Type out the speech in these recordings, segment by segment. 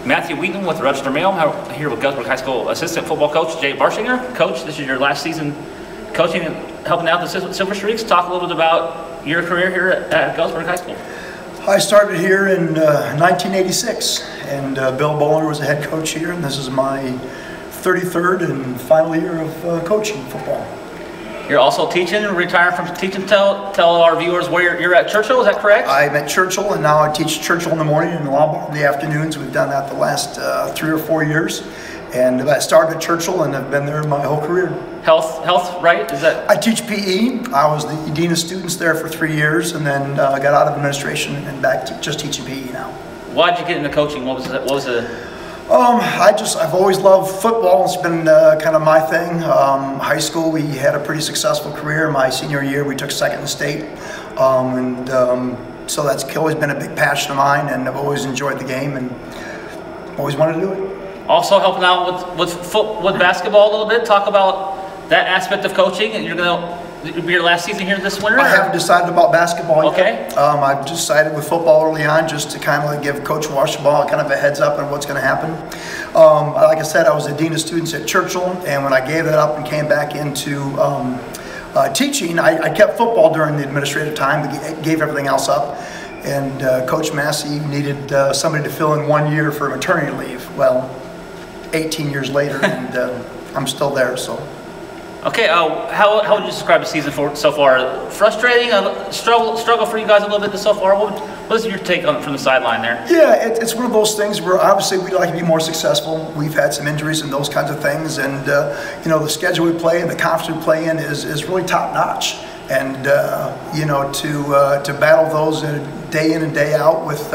Matthew Wheaton with the Register Mail. I'm here with Galesburg High School Assistant Football Coach Jay Barshinger. Coach, this is your last season coaching and helping out the Silver Streaks. Talk a little bit about your career here at Galesburg High School. I started here in 1986, and Bill Bowler was the head coach here, and this is my 33rd and final year of coaching football. You're also teaching, retiring from teaching. Tell our viewers where you're at Churchill, is that correct? I'm at Churchill, and now I teach Churchill in the morning and Lombard in the afternoons. We've done that the last 3 or 4 years. And I started at Churchill and have been there my whole career. Health, right? Is that? I teach PE. I was the dean of students there for 3 years, and then got out of administration and back to just teaching PE now. Why'd you get into coaching? What was the? I've always loved football. It's been kind of my thing. High school, we had a pretty successful career. My senior year, we took second in state, so that's always been a big passion of mine, and I've always enjoyed the game and always wanted to do it. Also helping out with basketball a little bit. Talk about that aspect of coaching, and it'll be your last season here this winter? I haven't decided about basketball yet. Okay. I've decided with football early on just to kind of give Coach Washball kind of a heads up on what's going to happen. Like I said, I was the dean of students at Churchill, and when I gave that up and came back into teaching, I kept football during the administrative time, but gave everything else up. And Coach Massey needed somebody to fill in 1 year for maternity leave. Well, 18 years later, and I'm still there. So. Okay, how would you describe the season so far? Frustrating, struggle for you guys a little bit so far. What is your take on from the sideline there? Yeah, it's one of those things where obviously we'd like to be more successful. We've had some injuries and those kinds of things, and the schedule we play and the conference we play in is really top notch. And to battle those day in and day out with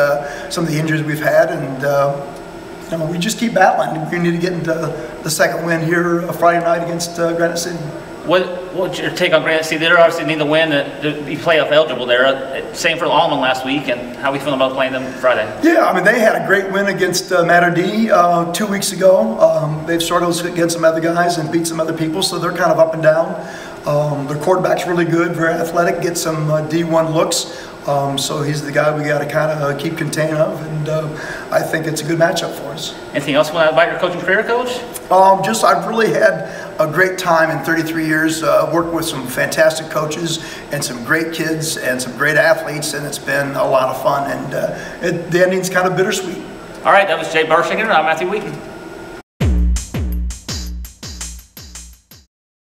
some of the injuries we've had, and we just keep battling. We need to get into the second win here Friday night against Granite City. What's your take on Granite City? They obviously need to win to be playoff eligible there. Same for Almond last week, and how are we feeling about playing them Friday? Yeah, I mean, they had a great win against Mater D 2 weeks ago. They've struggled against some other guys and beat some other people, so they're kind of up and down. Their quarterback's really good, very athletic, gets some D1 looks. So he's the guy we got to kind of keep contain of, and I think it's a good matchup for us. Anything else you want to about your coaching career, Coach? I've really had a great time in 33 years, worked with some fantastic coaches and some great kids and some great athletes, and it's been a lot of fun, and the ending's kind of bittersweet. All right, that was Jay Barshinger. I'm Matthew Wheaton.